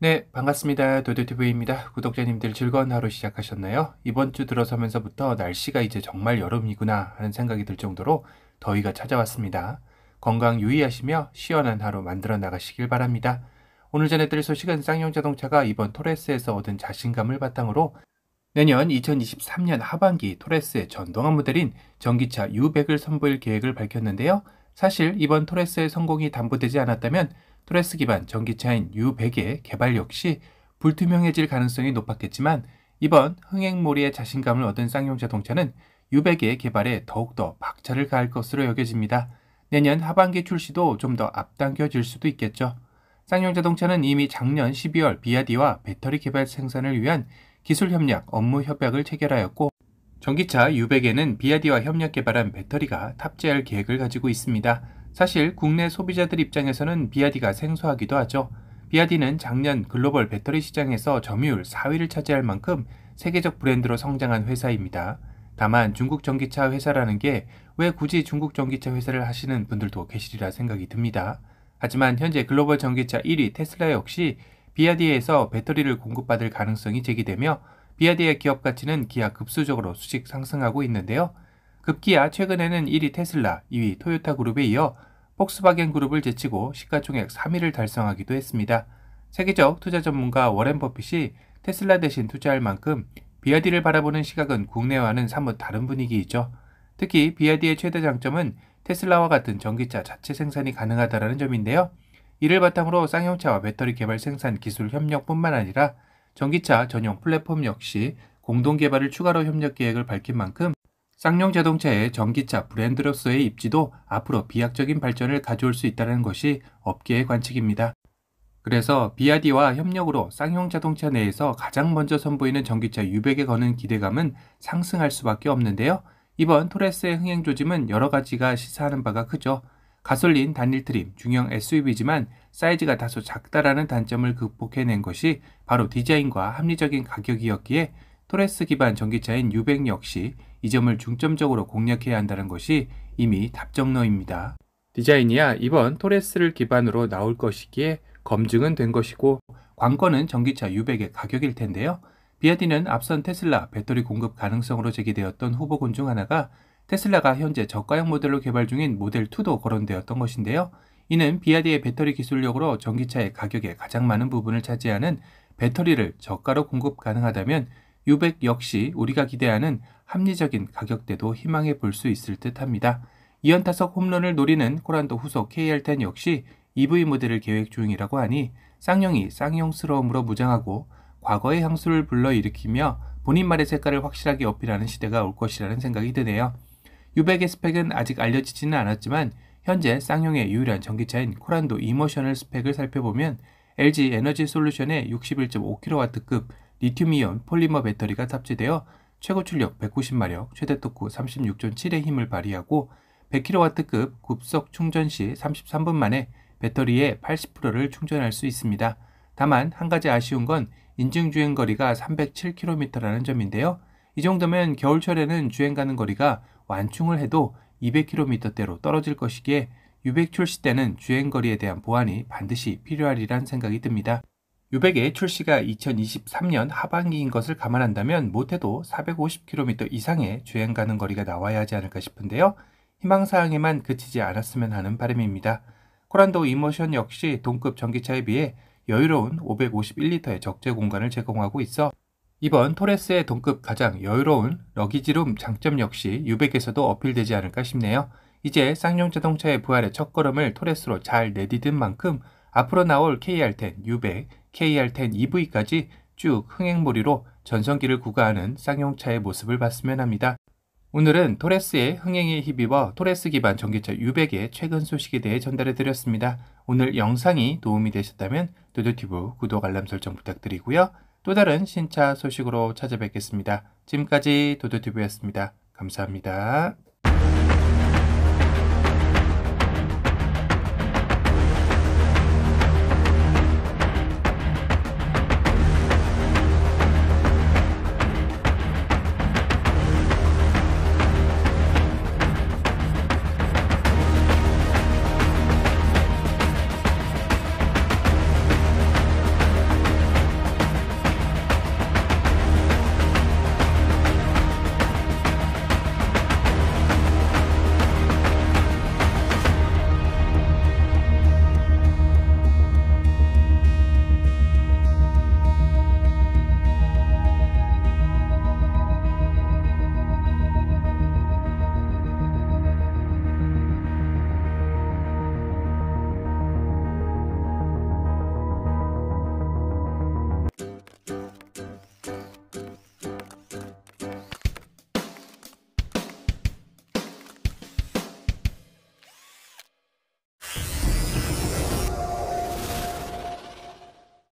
네, 반갑습니다. 도도TV입니다. 구독자님들 즐거운 하루 시작하셨나요? 이번 주 들어서면서부터 날씨가 이제 정말 여름이구나 하는 생각이 들 정도로 더위가 찾아왔습니다. 건강 유의하시며 시원한 하루 만들어 나가시길 바랍니다. 오늘 전해드릴 소식은 쌍용자동차가 이번 토레스에서 얻은 자신감을 바탕으로 내년 2023년 하반기 토레스의 전동화 모델인 전기차 U100을 선보일 계획을 밝혔는데요. 사실 이번 토레스의 성공이 담보되지 않았다면 토레스 기반 전기차인 U100의 개발 역시 불투명해질 가능성이 높았겠지만 이번 흥행몰이의 자신감을 얻은 쌍용자동차는 U100의 개발에 더욱더 박차를 가할 것으로 여겨집니다. 내년 하반기 출시도 좀 더 앞당겨질 수도 있겠죠. 쌍용자동차는 이미 작년 12월 비아디와 배터리 개발 생산을 위한 기술 협력, 업무 협약을 체결하였고 전기차 U100에는 비아디와 협력 개발한 배터리가 탑재할 계획을 가지고 있습니다. 사실 국내 소비자들 입장에서는 비아디가 생소하기도 하죠. 비아디는 작년 글로벌 배터리 시장에서 점유율 4위를 차지할 만큼 세계적 브랜드로 성장한 회사입니다. 다만 중국 전기차 회사라는 게 왜 굳이 중국 전기차 회사를 하시는 분들도 계시리라 생각이 듭니다. 하지만 현재 글로벌 전기차 1위 테슬라 역시 비아디에서 배터리를 공급받을 가능성이 제기되며 비아디의 기업 가치는 기하급수적으로 수직 상승하고 있는데요. 급기야 최근에는 1위 테슬라, 2위 토요타 그룹에 이어 폭스바겐 그룹을 제치고 시가총액 3위를 달성하기도 했습니다. 세계적 투자 전문가 워렌 버핏이 테슬라 대신 투자할 만큼 비아디를 바라보는 시각은 국내와는 사뭇 다른 분위기이죠. 특히 비아디의 최대 장점은 테슬라와 같은 전기차 자체 생산이 가능하다는 점인데요. 이를 바탕으로 쌍용차와 배터리 개발 생산 기술 협력뿐만 아니라 전기차 전용 플랫폼 역시 공동 개발을 추가로 협력 계획을 밝힌 만큼 쌍용자동차의 전기차 브랜드로서의 입지도 앞으로 비약적인 발전을 가져올 수 있다는 것이 업계의 관측입니다. 그래서 비아디와 협력으로 쌍용자동차 내에서 가장 먼저 선보이는 전기차 U100에 거는 기대감은 상승할 수밖에 없는데요. 이번 토레스의 흥행 조짐은 여러 가지가 시사하는 바가 크죠. 가솔린 단일 트림, 중형 SUV지만 사이즈가 다소 작다라는 단점을 극복해낸 것이 바로 디자인과 합리적인 가격이었기에 토레스 기반 전기차인 U100 역시 이 점을 중점적으로 공략해야 한다는 것이 이미 답정너입니다. 디자인이야 이번 토레스를 기반으로 나올 것이기에 검증은 된 것이고 관건은 전기차 U100의 가격일 텐데요. 비아디는 앞선 테슬라 배터리 공급 가능성으로 제기되었던 후보군 중 하나가 테슬라가 현재 저가형 모델로 개발 중인 모델2도 거론되었던 것인데요. 이는 비아디의 배터리 기술력으로 전기차의 가격에 가장 많은 부분을 차지하는 배터리를 저가로 공급 가능하다면 U100 역시 우리가 기대하는 합리적인 가격대도 희망해 볼 수 있을 듯 합니다. 2연타석 홈런을 노리는 코란도 후속 KR10 역시 EV 모델을 계획 중이라고 하니 쌍용이 쌍용스러움으로 무장하고 과거의 향수를 불러일으키며 본인말의 색깔을 확실하게 어필하는 시대가 올 것이라는 생각이 드네요. U100의 스펙은 아직 알려지지는 않았지만 현재 쌍용의 유일한 전기차인 코란도 이모셔널 스펙을 살펴보면 LG 에너지 솔루션의 61.5kW급 리튬이온 폴리머 배터리가 탑재되어 최고 출력 190마력, 최대 토크 36.7의 힘을 발휘하고 100kW급 급속 충전 시 33분 만에 배터리의 80%를 충전할 수 있습니다. 다만 한 가지 아쉬운 건 인증 주행 거리가 307km라는 점인데요. 이 정도면 겨울철에는 주행 가는 거리가 완충을 해도 200km대로 떨어질 것이기에 U100 출시 때는 주행 거리에 대한 보완이 반드시 필요하리란 생각이 듭니다. U100의 출시가 2023년 하반기인 것을 감안한다면 못해도 450km 이상의 주행 가는 거리가 나와야 하지 않을까 싶은데요. 희망사항에만 그치지 않았으면 하는 바람입니다. 코란도 이모션 역시 동급 전기차에 비해 여유로운 551L의 적재 공간을 제공하고 있어 이번 토레스의 동급 가장 여유로운 러기지룸 장점 역시 U100에서도 어필되지 않을까 싶네요. 이제 쌍용자동차의 부활의 첫걸음을 토레스로 잘 내디딘 만큼 앞으로 나올 KR10, U100, KR10 EV까지 쭉 흥행몰이로 전성기를 구가하는 쌍용차의 모습을 봤으면 합니다. 오늘은 토레스의 흥행에 힘입어 토레스 기반 전기차 U100의 최근 소식에 대해 전달해 드렸습니다. 오늘 영상이 도움이 되셨다면 도도티브 구독 알람 설정 부탁드리고요. 또 다른 신차 소식으로 찾아뵙겠습니다. 지금까지 도도티브였습니다. 감사합니다.